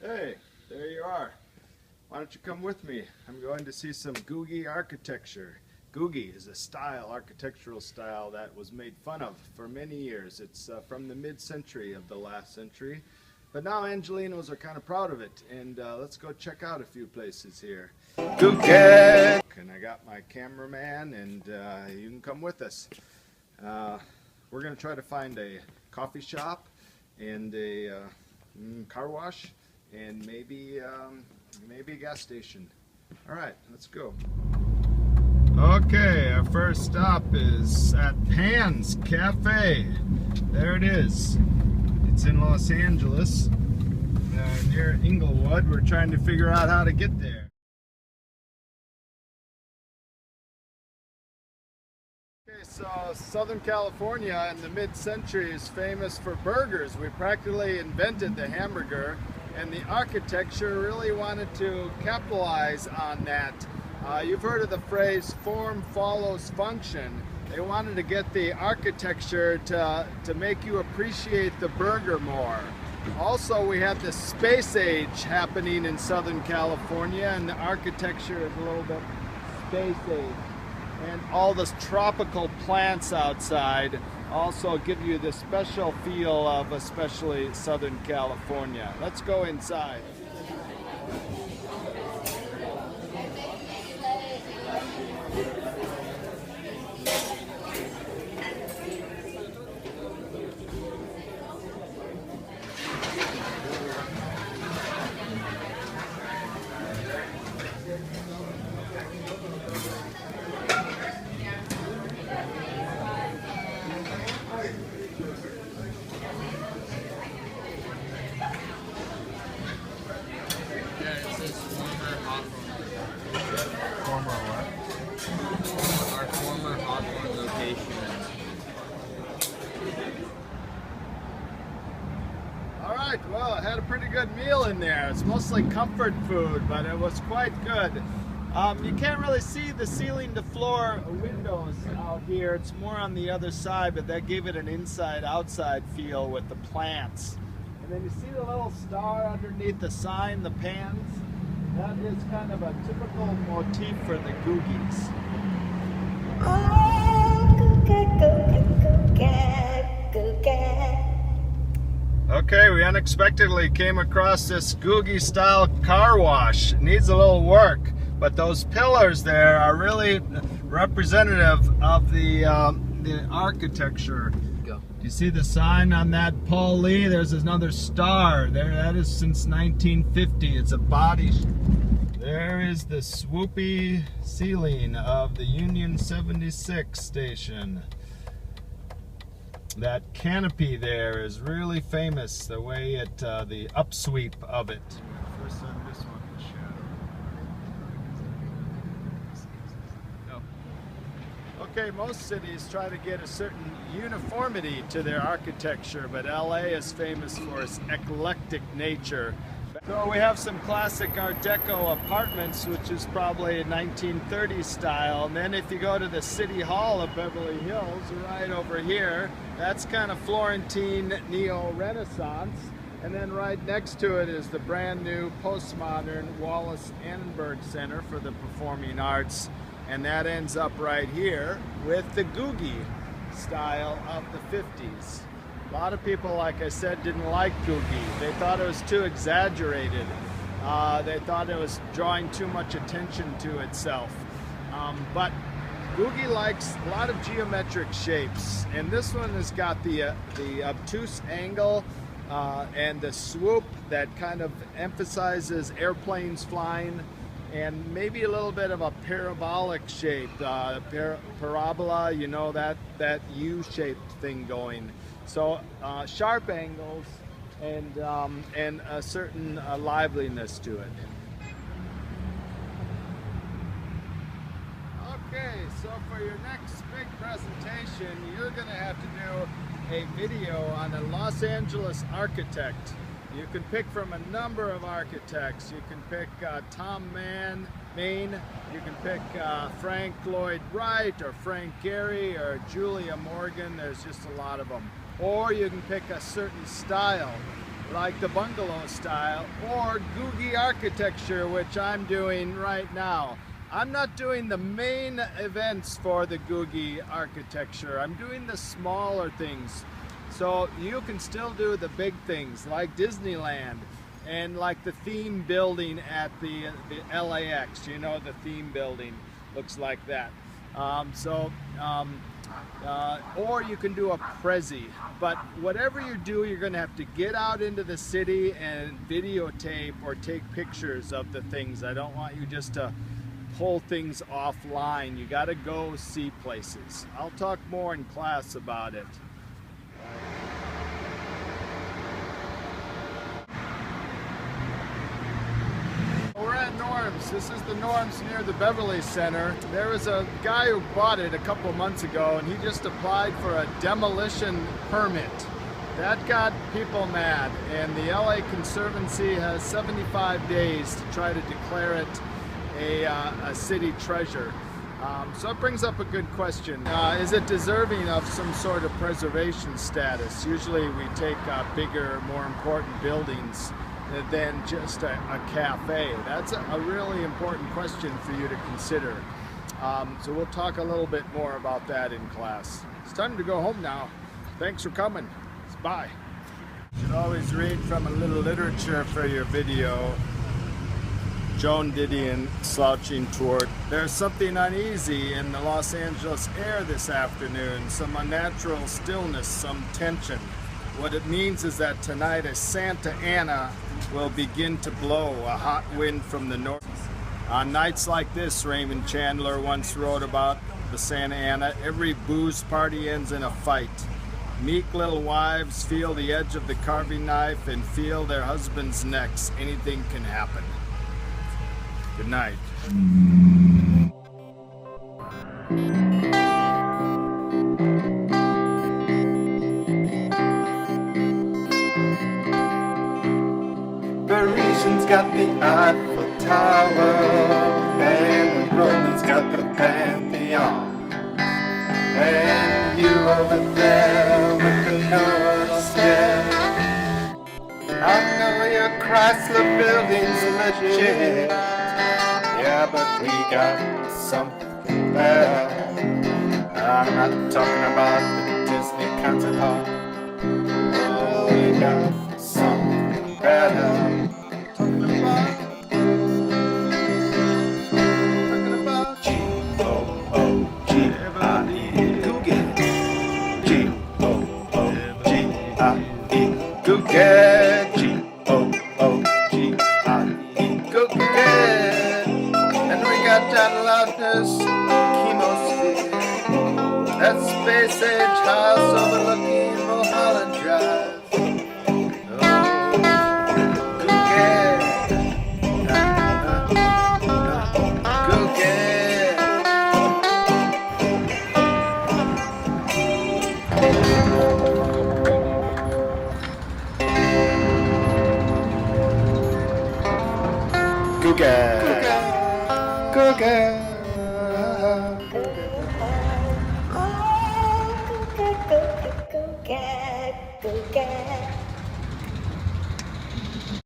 Hey, there you are. Why don't you come with me? I'm going to see some Googie architecture. Googie is a style, architectural style that was made fun of for many years. It's from the mid-century of the last century. But now Angelinos are kind of proud of it, and let's go check out a few places here. Googie! And I got my cameraman, and you can come with us. We're going to try to find a coffee shop and a car wash and maybe a gas station. All right, let's go. Okay, our first stop is at Pan's Cafe. There it is. It's in Los Angeles, near Inglewood. We're trying to figure out how to get there. Okay, so Southern California in the mid-century is famous for burgers. We practically invented the hamburger, and the architecture really wanted to capitalize on that. You've heard of the phrase form follows function. They wanted to get the architecture to make you appreciate the burger more. Also, we have the space age happening in Southern California, and the architecture is a little bit space age. And all the tropical plants outside also give you the special feel of especially Southern California. Let's go inside. Our former Hawthorne location. All right, well, I had a pretty good meal in there. It's mostly comfort food, but it was quite good. You can't really see the ceiling to floor windows out here. It's more on the other side, but that gave it an inside-outside feel with the plants. And then you see the little star underneath the sign, the Pans. That is kind of a typical motif for the Googies. Okay, we unexpectedly came across this Googie style car wash. It needs a little work, but those pillars there are really representative of the architecture. Go. You see the sign on that Paul Lee? There's another star there. That is since 1950. It's a body. There is the swoopy ceiling of the Union 76 station. That canopy there is really famous, the way it, the upsweep of it. First on this one, the shadow. No. Okay, most cities try to get a certain uniformity to their architecture, but LA is famous for its eclectic nature. So we have some classic Art Deco apartments, which is probably a 1930s style. And then if you go to the City Hall of Beverly Hills, right over here, that's kind of Florentine Neo-Renaissance. And then right next to it is the brand new postmodern Wallace Annenberg Center for the Performing Arts. And that ends up right here with the Googie style of the 50s. A lot of people, like I said, didn't like Googie. They thought it was too exaggerated. They thought it was drawing too much attention to itself. But Googie likes a lot of geometric shapes, and this one has got the obtuse angle and the swoop that kind of emphasizes airplanes flying, and maybe a little bit of a parabolic shape, parabola, you know, that U-shaped thing going. So sharp angles and a certain liveliness to it. Okay, so for your next big presentation, you're going to have to do a video on a Los Angeles architect. You can pick from a number of architects. You can pick Tom Main, you can pick Frank Lloyd Wright or Frank Gehry or Julia Morgan. There's just a lot of them. Or you can pick a certain style. like the bungalow style, or Googie architecture, which I'm doing right now. I'm not doing the main events for the Googie architecture. I'm doing the smaller things. So you can still do the big things like Disneyland and like the theme building at the LAX. You know, the theme building looks like that. Or you can do a Prezi. But whatever you do, you're going to have to get out into the city and videotape or take pictures of the things. I don't want you just to pull things offline. You got to go see places. I'll talk more in class about it. We're at Norm's. This is the Norm's near the Beverly Center. There was a guy who bought it a couple months ago, and he just applied for a demolition permit. That got people mad, and the LA Conservancy has 75 days to try to declare it a city treasure. So it brings up a good question. Is it deserving of some sort of preservation status? Usually we take bigger, more important buildings than just a cafe. That's a really important question for you to consider. So we'll talk a little bit more about that in class. It's time to go home now. Thanks for coming. Bye. You should always read from a little literature for your video. Joan Didion slouching toward. There's something uneasy in the Los Angeles air this afternoon, some unnatural stillness, some tension. What it means is that tonight a Santa Ana will begin to blow, a hot wind from the north. On nights like this, Raymond Chandler once wrote about the Santa Ana, every booze party ends in a fight. Meek little wives feel the edge of the carving knife and feel their husbands' necks. Anything can happen. Good night. Parisians got the Eiffel Tower, and the Romans got the Pantheon, and you over there with the North Star. I know your Chrysler building's legit, yeah, but we got something better. I'm not talking about the Disney concert hall. Oh, we got something better. Talking about G-O-O-G-I-E Googie. G-O-O-G-I-E Googie. G-O-O-G-I-E Googie. And we got John Loudness Chemosphere. That space age house overlooking Mulholland Drive. Googie.